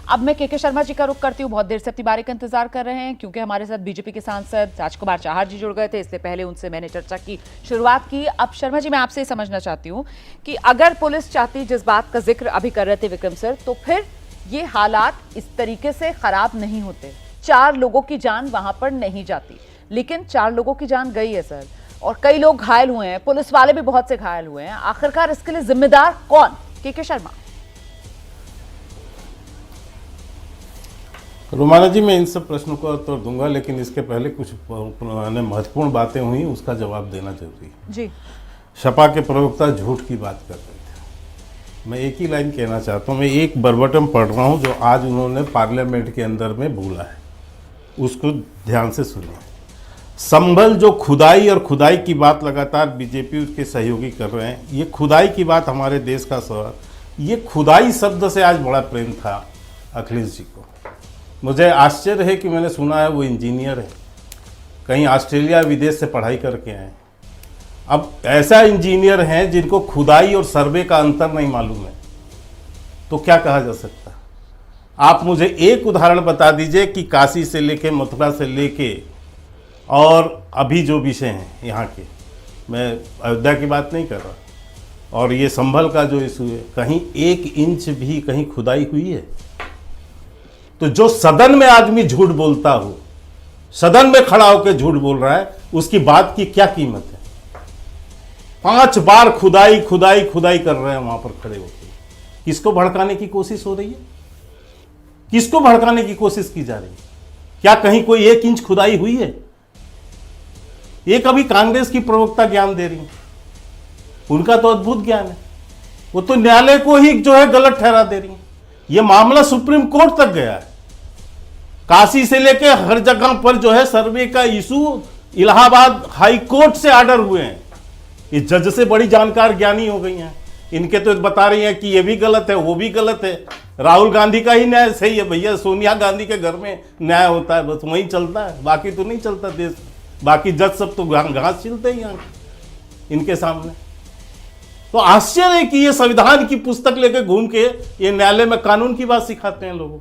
अब मैं के शर्मा जी का रुख करती हूँ। बहुत देर से अपनी बारी का इंतजार कर रहे हैं क्योंकि हमारे साथ बीजेपी के सांसद राजकुमार चाहर जी जुड़ गए थे। इससे पहले उनसे मैंने चर्चा की शुरुआत की। अब शर्मा जी, मैं आपसे ये समझना चाहती हूँ कि अगर पुलिस चाहती, जिस बात का जिक्र अभी कर रहे थे विक्रम सर, तो फिर ये हालात इस तरीके से खराब नहीं होते। 4 लोगों की जान वहां पर नहीं जाती, लेकिन 4 लोगों की जान गई है सर, और कई लोग घायल हुए हैं, पुलिस वाले भी बहुत से घायल हुए हैं। आखिरकार इसके लिए जिम्मेदार कौन? के शर्मा। रोमाना जी, मैं इन सब प्रश्नों का उत्तर दूंगा, लेकिन इसके पहले कुछ महत्वपूर्ण बातें हुई, उसका जवाब देना जरूरी है जी। सपा के प्रवक्ता झूठ की बात कर रहे थे। मैं एक ही लाइन कहना चाहता हूँ, मैं एक बरबटम पढ़ रहा हूँ जो आज उन्होंने पार्लियामेंट के अंदर में बोला है, उसको ध्यान से सुनिए। संभल जो खुदाई और खुदाई की बात लगातार बीजेपी उसके सहयोगी कर रहे हैं, ये खुदाई की बात हमारे देश का सवाल, ये खुदाई शब्द से आज बड़ा प्रेम था अखिलेश जी को। मुझे आश्चर्य है कि मैंने सुना है वो इंजीनियर है, कहीं ऑस्ट्रेलिया विदेश से पढ़ाई करके आए। अब ऐसा इंजीनियर हैं जिनको खुदाई और सर्वे का अंतर नहीं मालूम है, तो क्या कहा जा सकता है? आप मुझे एक उदाहरण बता दीजिए कि काशी से लेके मथुरा से लेके और अभी जो विषय हैं यहाँ के, मैं अयोध्या की बात नहीं कर रहा, और ये संभल का जो इशू है, कहीं 1 इंच भी कहीं खुदाई हुई है? तो जो सदन में आदमी झूठ बोलता हो, सदन में खड़ा होकर झूठ बोल रहा है, उसकी बात की क्या कीमत है? 5 बार खुदाई खुदाई खुदाई कर रहे हैं वहां पर खड़े होकर। किसको भड़काने की कोशिश हो रही है? किसको भड़काने की कोशिश की जा रही है? क्या कहीं कोई 1 इंच खुदाई हुई है? ये कभी कांग्रेस की प्रवक्ता ज्ञान दे रही है, उनका तो अद्भुत ज्ञान है, वो तो न्यायालय को ही जो है गलत ठहरा दे रही है। ये मामला सुप्रीम कोर्ट तक गया है, काशी से लेके हर जगह पर जो है सर्वे का इशू इलाहाबाद हाई कोर्ट से ऑर्डर हुए हैं। ये जज से बड़ी जानकार ज्ञानी हो गई हैं, इनके तो बता रही हैं कि ये भी गलत है, वो भी गलत है। राहुल गांधी का ही न्याय सही है भैया, सोनिया गांधी के घर में न्याय होता है, बस वहीं चलता है, बाकी तो नहीं चलता देश। बाकी जज सब तो घास छिलते ही यहाँ इनके सामने। तो आश्चर्य है कि ये संविधान की पुस्तक लेके घूम के ये न्यायालय में कानून की बात सिखाते हैं लोगों,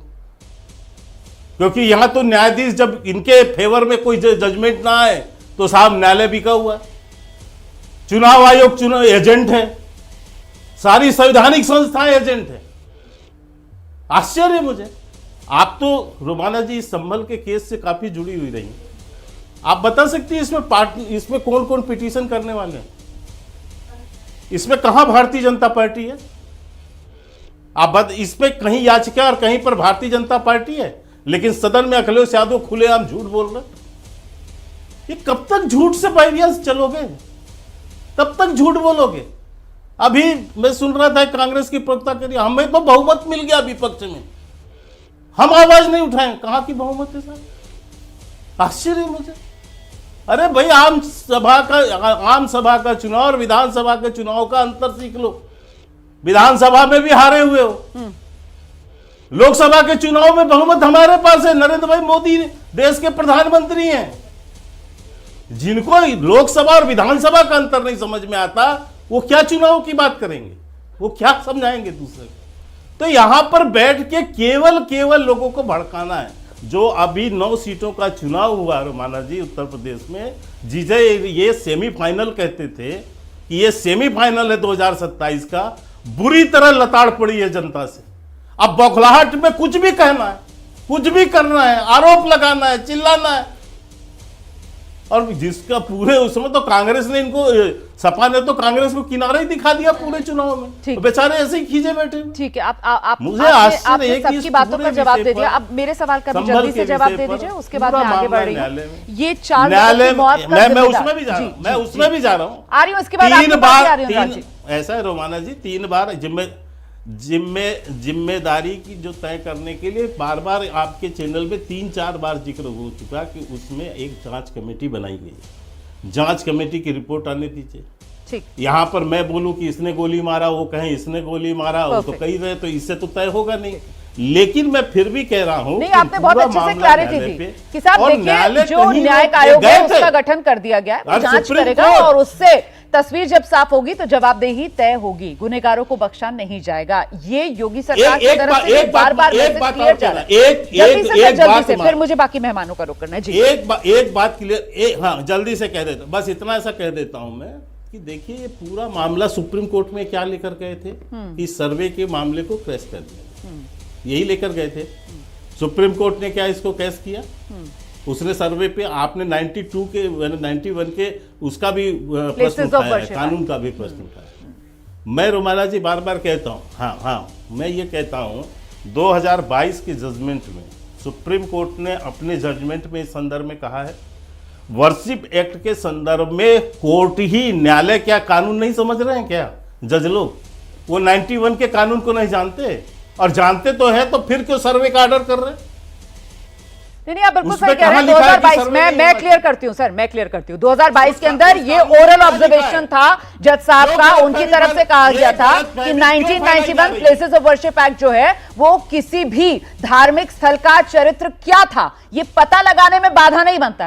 क्योंकि यहां तो न्यायाधीश जब इनके फेवर में कोई जजमेंट ना आए तो साहब न्यायालय बिका हुआ। चुनाव आयोग चुनाव एजेंट है, सारी संवैधानिक संस्थाएं एजेंट है। आश्चर्य मुझे। आप तो रोमाना जी इस संभल के केस से काफी जुड़ी हुई रही, आप बता सकती हैं इसमें कौन कौन पिटीशन करने वाले हैं? इसमें कहां भारतीय जनता पार्टी है? आप इसमें कहीं याचिका और कहीं पर भारतीय जनता पार्टी है, लेकिन सदन में अखिलेश यादव खुलेआम झूठ बोल रहे। ये कब तक झूठ से बाइबियस चलोगे? कब तक झूठ बोलोगे? अभी मैं सुन रहा था कांग्रेस की प्रवक्ता कह रही हमें तो बहुमत मिल गया विपक्ष में, हम आवाज नहीं उठाएं। कहां की बहुमत है सर? आश्चर्य मुझे। अरे भाई, आम सभा का चुनाव और विधानसभा के चुनाव का अंतर सीख लो। विधानसभा में भी हारे हुए हो, लोकसभा के चुनाव में बहुमत हमारे पास है। नरेंद्र भाई मोदी देश के प्रधानमंत्री हैं। जिनको लोकसभा और विधानसभा का अंतर नहीं समझ में आता, वो क्या चुनाव की बात करेंगे? वो क्या समझाएंगे दूसरे को? तो यहां पर बैठ के केवल लोगों को भड़काना है। जो अभी 9 सीटों का चुनाव हुआ रोमाना जी उत्तर प्रदेश में, जिसे ये सेमीफाइनल कहते थे कि ये सेमीफाइनल है 2027 का, बुरी तरह लताड़ पड़ी है जनता से। अब बौखलाहट में कुछ भी कहना है, कुछ भी करना है, आरोप लगाना है, चिल्लाना है। और जिसका पूरे उसमें तो कांग्रेस ने इनको, सपा ने तो कांग्रेस को किनारा ही दिखा दिया पूरे चुनाव में। तो बेचारे ऐसे ही खींचे बैठे। ठीक है, आप मुझे आश्चर्य है कि सबकी बातों का जवाब दे दिया। अब मेरे सवाल का भी जल्दी से जवाब दे दीजिए, उसके बाद मैं आगे बढ़ रही हूं। ये 4 न्यायालय मैं उसमें भी जा रहा हूं, मैं उसमें भी जा रहा हूं, आ रही हूं। इसके बाद 3 बार ऐसा है रोमाना जी, 3 बार जिम्मेदारी की जो तय करने के लिए बार बार आपके चैनल में 3-4 बार जिक्र हो चुका कि उसमें एक जांच कमेटी बनाई गई। जांच कमेटी की रिपोर्ट आने दीजिए। ठीक, यहाँ पर मैं बोलूं कि इसने गोली मारा, वो कहें इसने गोली मारा, वो तो कही रहे, तो इससे तो तय होगा नहीं। लेकिन मैं फिर भी कह रहा हूं, नहीं, आपने बहुत अच्छे से क्लैरिटी दी कि साहब देखिए, जो न्यायिक आयोग है उसका गठन कर दिया गया है, जांच करेगा और उससे तस्वीर जब साफ होगी तो जवाबदेही तय होगी, गुनहगारों को बख्शा नहीं जाएगा। ये योगी सरकार की तरफ से बार-बार क्लियर जा रहा है। जल्दी से फिर मुझे बाकी मेहमानों का रुख करना है जी। एक बात क्लियर, हाँ जल्दी से कह देता, बस इतना ऐसा कह देता हूं मैं कि देखिए ये पूरा मामला सुप्रीम कोर्ट में क्या लेकर गए थे कि सर्वे के मामले को क्रैश कर दिया, यही लेकर गए थे। सुप्रीम कोर्ट ने क्या इसको कैश किया? उसने सर्वे पे आपने 92 के 91 के उसका भी प्रश्न उठाया है, कानून का भी प्रश्न उठाया। मैं रोमाला जी बार बार कहता हूँ, हाँ मैं ये कहता हूँ 2022 के जजमेंट में सुप्रीम कोर्ट ने अपने जजमेंट में इस संदर्भ में कहा है, वर्शिप एक्ट के संदर्भ में कोर्ट ही न्यायालय, क्या कानून नहीं समझ रहे हैं क्या जज लोग? वो 91 के कानून को नहीं जानते, और जानते तो है तो फिर क्यों सर्वे का ऑर्डर कर रहे हैं? नहीं, आप बिल्कुल सही कह रहे हैं। 2022 में मैं क्लियर करती हूँ सर, मैं क्लियर करती हूँ। 2022 के अंदर ये ओरल ऑब्जर्वेशन था जज साहब का, उनकी तरफ से कहा गया था कि 1991 प्लेसेस ऑफ वर्शिप एक्ट जो है वो किसी भी धार्मिक स्थल का चरित्र क्या था ये पता लगाने में बाधा नहीं बनता है।